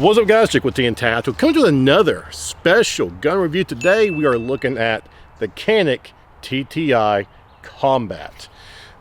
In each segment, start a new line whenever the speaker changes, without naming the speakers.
What's up guys, Jake with TTI Tactical, coming to another special gun review. Today we are looking at the Canik TTI Combat.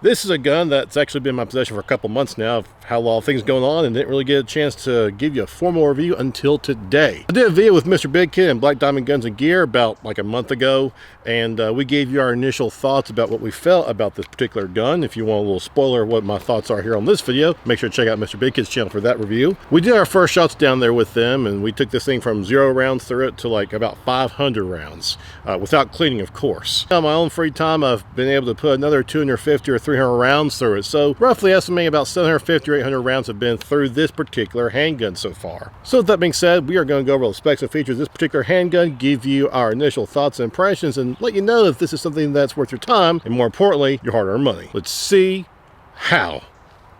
This is a gun that's actually been in my possession for a couple months now. I've had a lot of things going on and didn't really get a chance to give you a formal review until today. I did a video with Mr. Big Kid and Black Diamond Guns and Gear about like a month ago, and we gave you our initial thoughts about what we felt about this particular gun. If you want a little spoiler of what my thoughts are here on this video, make sure to check out Mr. Big Kid's channel for that review. We did our first shots down there with them, and we took this thing from 0 rounds through it to like about 500 rounds, without cleaning, of course. On my own free time, I've been able to put another 250 or 300 rounds through it, so roughly estimating about 750 or 800 rounds have been through this particular handgun so far. So with that being said, we are going to go over the specs and features of this particular handgun, give you our initial thoughts and impressions, and let you know if this is something that's worth your time, and more importantly, your hard-earned money. Let's see how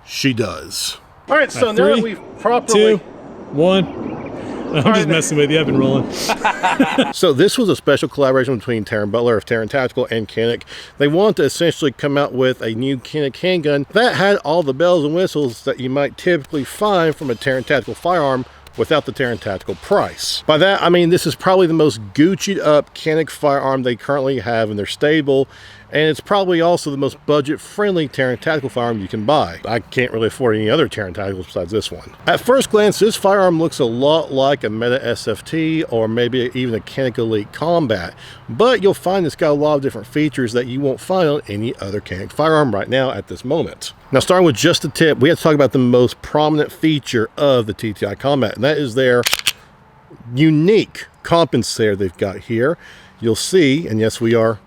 she does. All right, so now that we've properly... 2, 1... I'm just messing with you, I've been rolling. So this was a special collaboration between Terran Butler of Terran Tactical and Canik. They wanted to essentially come out with a new Canik handgun that had all the bells and whistles that you might typically find from a Terran Tactical firearm without the Terran Tactical price. By that, I mean this is probably the most Gucci'd up Canik firearm they currently have in their stable, and it's probably also the most budget-friendly Terran Tactical firearm you can buy. I can't really afford any other Terran Tacticals besides this one. At first glance, this firearm looks a lot like a Meta SFT or maybe even a Canik Elite Combat, but you'll find it's got a lot of different features that you won't find on any other Canik firearm right now at this moment. Now, starting with just the tip, we have to talk about the most prominent feature of the TTI Combat, and that is their unique compensator they've got here. You'll see, and yes, we are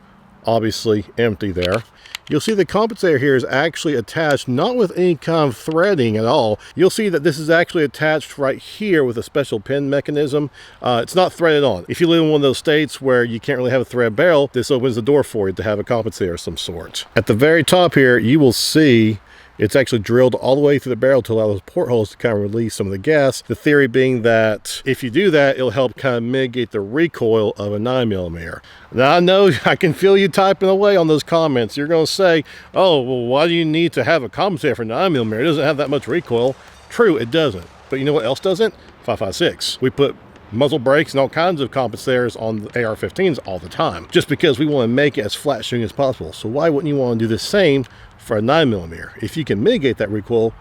obviously empty there. You'll see the compensator here is actually attached not with any kind of threading at all. You'll see that this is actually attached right here with a special pin mechanism. It's not threaded on. If you live in one of those states where you can't really have a thread barrel, this opens the door for you to have a compensator of some sort. At the very top here, you will see it's actually drilled all the way through the barrel to allow those portholes to kind of release some of the gas. The theory being that if you do that, it'll help kind of mitigate the recoil of a 9mm. Now, I know I can feel you typing away on those comments. You're going to say, oh, well, why do you need to have a compensator for 9mm? It doesn't have that much recoil. True, it doesn't. But you know what else doesn't? 5.56. We put muzzle brakes and all kinds of compensators on the AR-15s all the time, just because we want to make it as flat shooting as possible. So why wouldn't you want to do the same for a 9mm? If you can mitigate that recoil,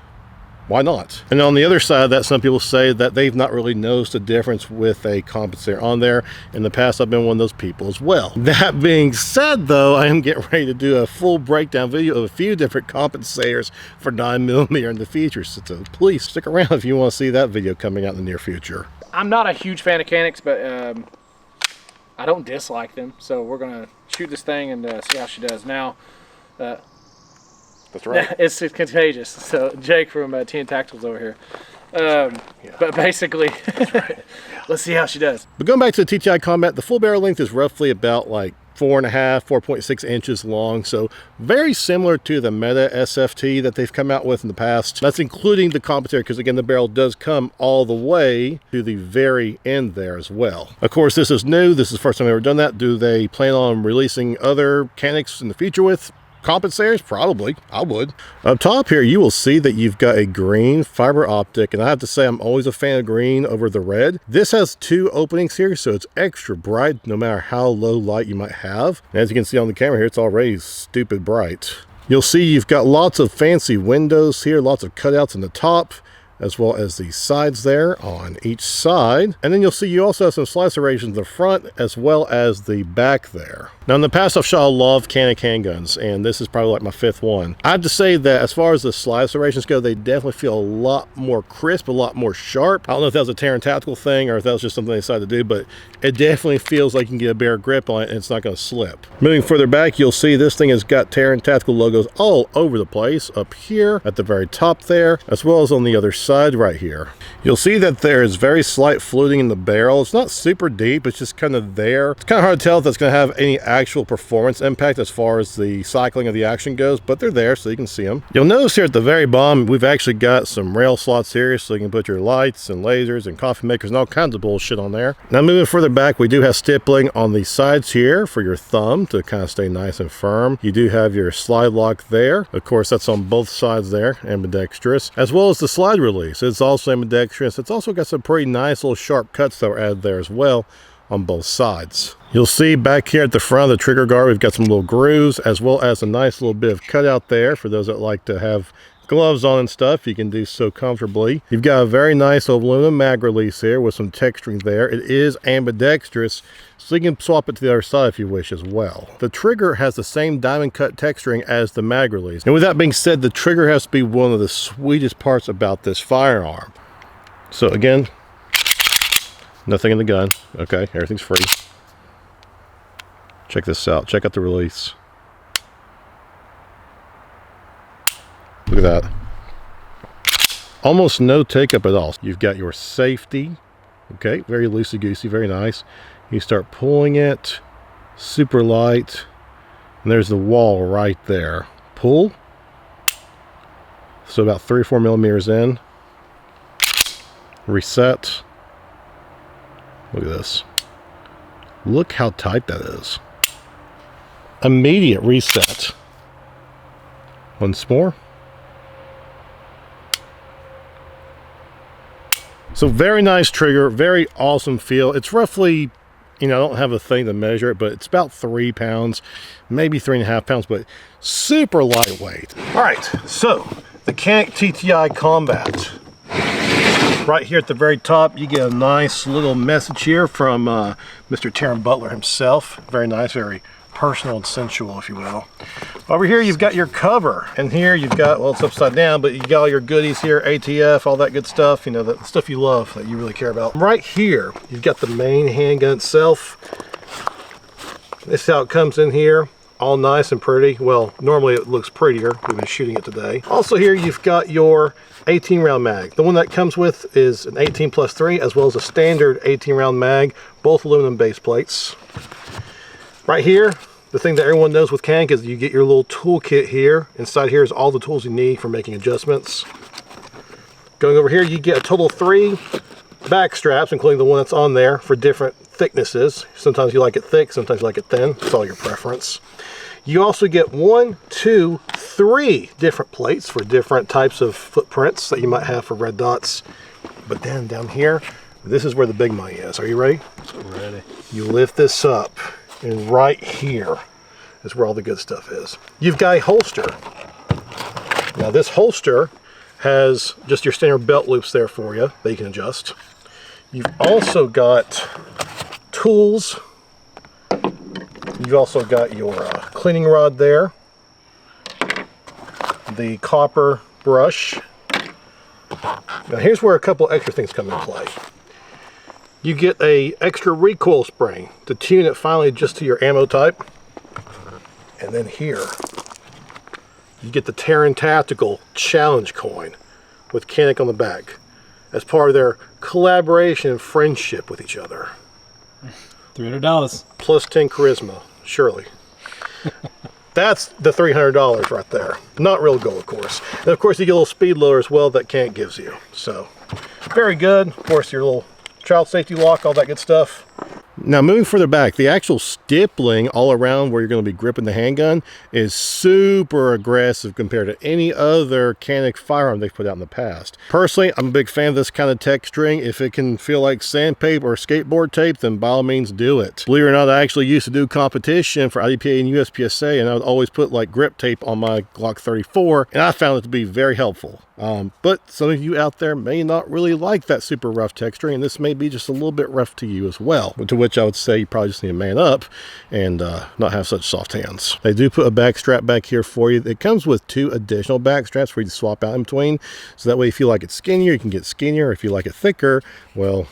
why not? And on the other side of that, some people say that they've not really noticed a difference with a compensator on there. In the past, I've been one of those people as well. That being said, though, I am getting ready to do a full breakdown video of a few different compensators for 9mm and the features. So please stick around if you want to see that video coming out in the near future.
I'm not a huge fan of Caniks, but I don't dislike them. So we're going to shoot this thing and see how she does. Now,
that's right.
It's contagious. So Jake from TTI Tacticals over here. But basically, that's right. Let's see how she does.
But going back to the TTI Combat, the full barrel length is roughly about like 4.5, 4.6 inches long. So very similar to the Meta SFT that they've come out with in the past. That's including the compensator, because again, the barrel does come all the way to the very end there as well. Of course, this is new. This is the first time they've ever done that. Do they plan on releasing other Caniks in the future with compensators? Probably. I would. Up top here, you will see that you've got a green fiber optic, and I have to say I'm always a fan of green over the red. This has 2 openings here, so it's extra bright no matter how low light you might have. And as you can see on the camera here, it's already stupid bright. You'll see you've got lots of fancy windows here, lots of cutouts in the top, as well as the sides there on each side. And then you'll see you also have some slide serrations in the front as well as the back there. Now in the past, I've shot a lot of Canik handguns, and this is probably like my 5th one. I have to say that as far as the slide serrations go, they definitely feel a lot more crisp, a lot more sharp. I don't know if that was a Terran Tactical thing or if that was just something they decided to do, but it definitely feels like you can get a better grip on it and it's not going to slip. Moving further back, you'll see this thing has got Terran Tactical logos all over the place, up here at the very top there, as well as on the other side right here. You'll see that there is very slight fluting in the barrel. It's not super deep, it's just kind of there. It's kind of hard to tell if that's going to have any actual performance impact as far as the cycling of the action goes, but they're there so you can see them. You'll notice here at the very bottom, we've actually got some rail slots here so you can put your lights and lasers and coffee makers and all kinds of bullshit on there. Now moving further back, we do have stippling on the sides here for your thumb to kind of stay nice and firm. You do have your slide lock there. Of course, that's on both sides there, ambidextrous, as well as the slide release. release. It's also ambidextrous. It's also got some pretty nice little sharp cuts that were added there as well on both sides. You'll see back here at the front of the trigger guard, we've got some little grooves as well as a nice little bit of cutout there for those that like to have gloves on and stuff. You can do so comfortably. You've got a very nice aluminum mag release here with some texturing there. It is ambidextrous, so you can swap it to the other side if you wish as well. The trigger has the same diamond cut texturing as the mag release. And with that being said, the trigger has to be one of the sweetest parts about this firearm. So again, nothing in the gun. Okay, everything's free. Check this out. Check out the release. Look at that. Almost no take up at all. You've got your safety. Okay, very loosey-goosey, very nice. You start pulling it, super light, and there's the wall right there. Pull. So about 3 or 4 millimeters in. Reset. Look at this. Look how tight that is. Immediate reset. Once more. So very nice trigger, very awesome feel. It's roughly, you know, I don't have a thing to measure it, but it's about 3 pounds, maybe 3.5 pounds, but super lightweight. All right, so the Canik TTI Combat. Right here at the very top, you get a nice little message here from Mr. Taryn Butler himself. Very nice, very personal and sensual, if you will. Over here, you've got your cover. And here you've got, well, it's upside down, but you got all your goodies here, ATF, all that good stuff, you know, the stuff you love that you really care about. Right here, you've got the main handgun itself. This is how it comes in here. All nice and pretty. Well, normally it looks prettier. We've been shooting it today. Also here, you've got your 18 round mag. The one that comes with is an 18+3 as well as a standard 18 round mag, both aluminum base plates. Right here, the thing that everyone knows with Canik is you get your little toolkit here. Inside here is all the tools you need for making adjustments. Going over here, you get a total of 3 back straps, including the one that's on there, for different thicknesses. Sometimes you like it thick, sometimes you like it thin. It's all your preference. You also get 1, 2, 3 different plates for different types of footprints that you might have for red dots. But then down here, this is where the big money is. Are you ready?
Ready.
You lift this up, and right here is where all the good stuff is. You've got a holster. Now this holster has just your standard belt loops there for you that you can adjust. You've also got tools. You've also got your cleaning rod there, the copper brush. Now here's where a couple extra things come into play. You get a extra recoil spring to tune it finally just to your ammo type. And then here, you get the Terran Tactical Challenge coin with Canik on the back as part of their collaboration and friendship with each other.
$300.
Plus 10 charisma, surely. That's the $300 right there. Not real gold, of course. And of course, you get a little speed loader as well that Canik gives you. So, very good. Of course, your little child safety lock, all that good stuff. Now moving further back, the actual stippling all around where you're going to be gripping the handgun is super aggressive compared to any other Canik firearm they've put out in the past. Personally, I'm a big fan of this kind of texturing. If it can feel like sandpaper or skateboard tape, then by all means do it. Believe it or not, I actually used to do competition for IDPA and USPSA, and I would always put like grip tape on my Glock 34, and I found it to be very helpful. But some of you out there may not really like that super rough texturing, and this may be just a little bit rough to you as well, to which I would say you probably just need to man up and not have such soft hands. They do put a back strap back here for you. It comes with 2 additional back straps for you to swap out in between, so that way if you like it skinnier, you can get skinnier. If you like it thicker, well,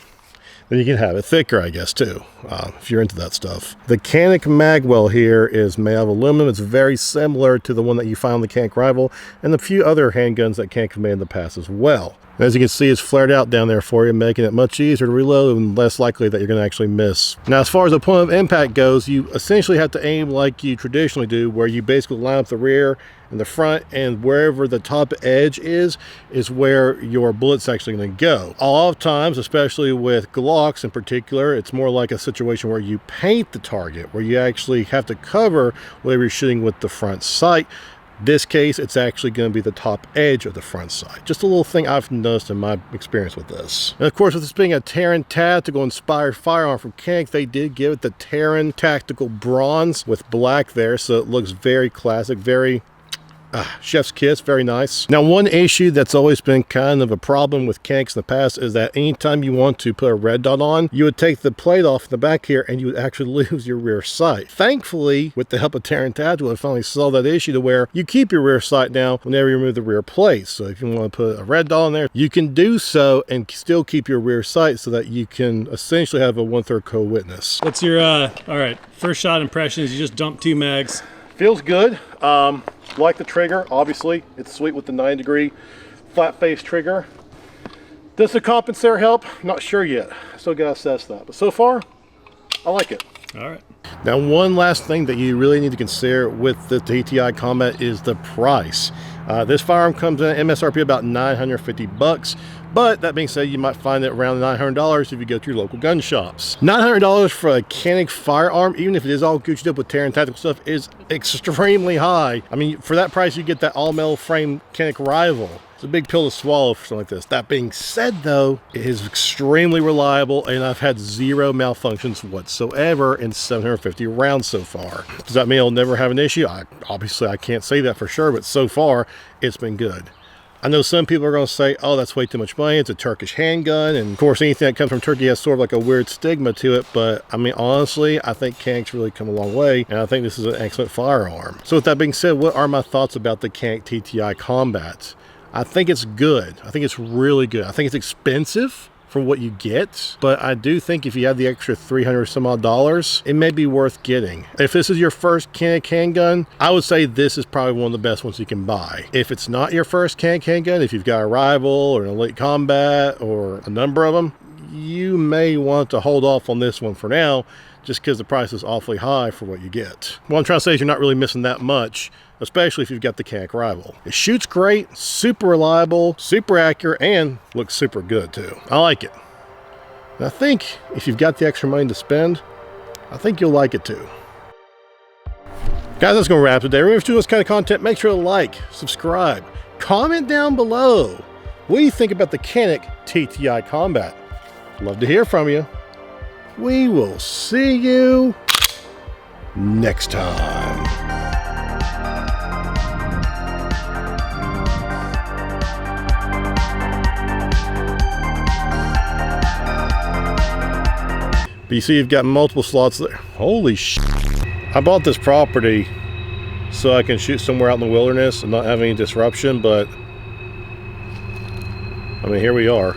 then you can have it thicker, I guess, too, if you're into that stuff. The Canik magwell here is made out of aluminum. It's very similar to the one that you find on the Canik Rival and a few other handguns that Canik have made in the past as well. As you can see, it's flared out down there for you, making it much easier to reload and less likely that you're going to actually miss. Now, as far as the point of impact goes, you essentially have to aim like you traditionally do, where you basically line up the rear and the front, and wherever the top edge is where your bullet's actually going to go. A lot of times, especially with Glocks in particular, it's more like a situation where you paint the target, where you actually have to cover whatever you're shooting with the front sight. This case, it's actually going to be the top edge of the front sight. Just a little thing I've noticed in my experience with this. And of course, with this being a Terran tactical inspired firearm from Canik, they did give it the Terran tactical bronze with black there, so it looks very classic, very chef's kiss, very nice. Now, one issue that's always been kind of a problem with Caniks in the past is that anytime you want to put a red dot on, you would take the plate off in the back here and you would actually lose your rear sight. Thankfully, with the help of Terran Tactical, I finally solved that issue to where you keep your rear sight now whenever you remove the rear plate. So if you want to put a red dot on there, you can do so and still keep your rear sight so that you can essentially have a 1/3 co-witness.
What's your, all right, first shot impressions? You just dumped 2 mags.
Feels good. Like the trigger, obviously. It's sweet with the 9-degree flat face trigger. Does the compensator help? Not sure yet. Still gotta assess that. But so far, I like it.
All right.
Now, one last thing that you really need to consider with the TTI Combat is the price. This firearm comes in at MSRP about $950, but that being said, you might find it around $900 if you go to your local gun shops. $900 for a Canik firearm, even if it is all Gucci'd up with Terran tactical stuff, is extremely high. I mean, for that price, you get that all-metal frame Canik Rival. It's a big pill to swallow for something like this. That being said, though, it is extremely reliable, and I've had 0 malfunctions whatsoever in 750 rounds so far. Does that mean it'll never have an issue? Obviously, I can't say that for sure, but so far, it's been good. I know some people are going to say, oh, that's way too much money. It's a Turkish handgun. And of course, anything that comes from Turkey has sort of like a weird stigma to it. But I mean, honestly, I think Canik's really come a long way. And I think this is an excellent firearm. So with that being said, what are my thoughts about the Canik TTI Combat? I think it's good. I think it's really good. I think it's expensive for what you get, but I do think if you have the extra $300 some odd, it may be worth getting. If this is your first Canik handgun, I would say this is probably one of the best ones you can buy. If it's not your first Canik handgun, if you've got a Rival or an Elite Combat or a number of them, you may want to hold off on this one for now, just because the price is awfully high for what you get. What I'm trying to say is you're not really missing that much, especially if you've got the Canik Rival. It shoots great, super reliable, super accurate, and looks super good too. I like it. And I think if you've got the extra money to spend, I think you'll like it too. Guys, that's gonna wrap it today. Remember, if you do this kind of content, make sure to like, subscribe, comment down below. What do you think about the Canik TTI Combat? Love to hear from you. We will see you next time. But you see you've got multiple slots there. Holy shit. I bought this property so I can shoot somewhere out in the wilderness and not have any disruption, but I mean, here we are.